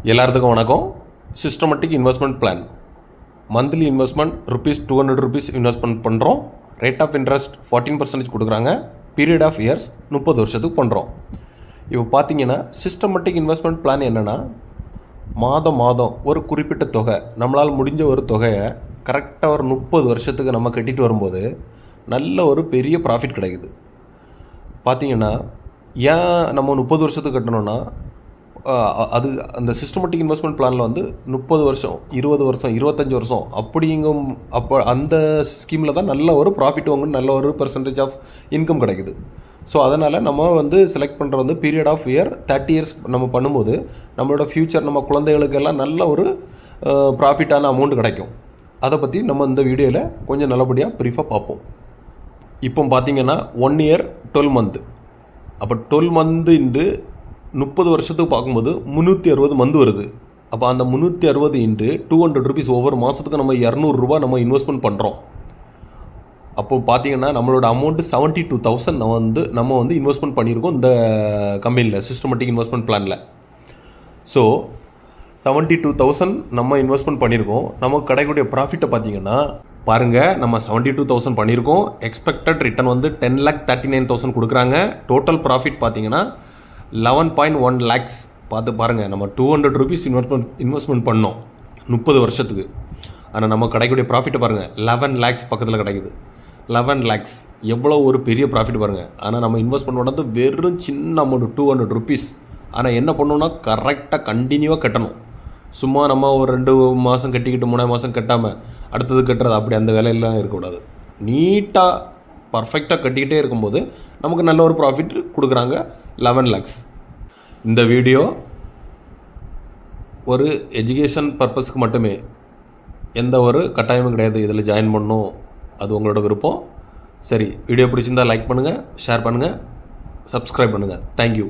எல்லாத்துக்கும் வணக்கம். Systematic investment plan. Monthly investment ₹200 investment பண்ணுறோம். ரேட் ஆஃப் இன்ட்ரெஸ்ட் 14% கொடுக்குறாங்க. பீரியட் ஆஃப் இயர்ஸ் 30 வருஷத்துக்கு பண்ணுறோம். இப்போ பார்த்தீங்கன்னா சிஸ்டமேட்டிக் இன்வெஸ்ட்மெண்ட் பிளான் என்னென்னா, மாதம் ஒரு குறிப்பிட்ட தொகை, நம்மளால் முடிஞ்ச ஒரு தொகையை கரெக்டாக ஒரு 30 வருஷத்துக்கு நம்ம கட்டிட்டு வரும்போது நல்ல ஒரு பெரிய ப்ராஃபிட் கிடைக்குது. பார்த்தீங்கன்னா ஏன் நம்ம 30 வருஷத்துக்கு கட்டணும்னா, அது அந்த சிஸ்டமேட்டிக் இன்வெஸ்ட்மெண்ட் பிளானில் வந்து 30 வருஷம், 20 வருஷம், 25 வருஷம் அப்படிங்கும். அப்போ அந்த ஸ்கீமில் தான் நல்ல ஒரு ப்ராஃபிட் வாங்கணும், நல்ல ஒரு பெர்சன்டேஜ் ஆஃப் இன்கம் கிடைக்குது. ஸோ அதனால் நம்ம வந்து செலக்ட் பண்ணுற வந்து பீரியட் ஆஃப் இயர் 30 இயர்ஸ் நம்ம பண்ணும்போது நம்மளோட ஃப்யூச்சர், நம்ம குழந்தைகளுக்கெல்லாம் நல்ல ஒரு ப்ராஃபிட்டான அமௌண்ட் கிடைக்கும். அதை பற்றி நம்ம இந்த வீடியோவில் கொஞ்சம் நல்லபடியாக ப்ரீஃபாக பார்ப்போம். இப்போ பார்த்தீங்கன்னா 1 இயர் 12 மந்த். அப்போ 12 மந்த் இன்று 30 வருஷத்துக்கு பார்க்கும்போது 360 மந்த் வருது. அப்போ அந்த 360 இன்று ₹200 ஒவ்வொரு மாதத்துக்கு நம்ம ₹200 நம்ம இன்வெஸ்ட்மெண்ட் பண்ணுறோம். அப்போ பார்த்தீங்கன்னா நம்மளோட அமௌண்ட்டு 72,000 நம்ம வந்து இன்வெஸ்ட்மெண்ட் பண்ணியிருக்கோம் இந்த கம்பெனியில், சிஸ்டமேட்டிக் இன்வெஸ்ட்மெண்ட் பிளானில். ஸோ 72,000 நம்ம இன்வெஸ்ட்மெண்ட் பண்ணியிருக்கோம். நமக்கு கிடைக்கக்கூடிய ப்ராஃபிட்டை பார்த்தீங்கன்னா பாருங்கள், நம்ம 72,000 பண்ணியிருக்கோம். எக்ஸ்பெக்டட் ரிட்டர்ன் வந்து 10,39,000 கொடுக்குறாங்க. டோட்டல் ப்ராஃபிட் பார்த்தீங்கன்னா 11.1 lakhs. பார்த்து பாருங்கள், நம்ம ₹200 இன்வெஸ்ட்மெண்ட் பண்ணோம் 30 வருஷத்துக்கு. ஆனால் நம்ம கிடைக்கக்கூடிய ப்ராஃபிட்டை பாருங்கள், 11 lakhs பக்கத்தில் கிடைக்குது. 11 lakhs எவ்வளோ ஒரு பெரிய ப்ராஃபிட் பாருங்கள். ஆனால் நம்ம இன்வெஸ்ட்மெண்ட் பண்ணது வெறும் சின்ன அமௌண்ட் ₹200. ஆனால் என்ன பண்ணணும்னா கரெக்டாக கண்டினியூவாக கட்டணும். சும்மா நம்ம ஒரு 2 மாதம் கட்டிக்கிட்டு 3 மாதம் கட்டாமல் அடுத்தது கட்டுறது, அப்படி அந்த வேலையெல்லாம் இருக்கக்கூடாது. நீட்டாக பர்ஃபெக்டாக கட்டிக்கிட்டே இருக்கும்போது நமக்கு நல்ல ஒரு ப்ராஃபிட் கொடுக்குறாங்க, 11 lakhs. இந்த வீடியோ ஒரு எஜுகேஷன் பர்பஸ்க்கு மட்டுமே, எந்த ஒரு கட்டாயமும் கிடையாது. இதில் ஜாயின் பண்ணணும், அது உங்களோட விருப்பம். சரி, வீடியோ பிடிச்சிருந்தால் லைக் பண்ணுங்கள், ஷேர் பண்ணுங்கள், சப்ஸ்கிரைப் பண்ணுங்கள். தேங்க்யூ.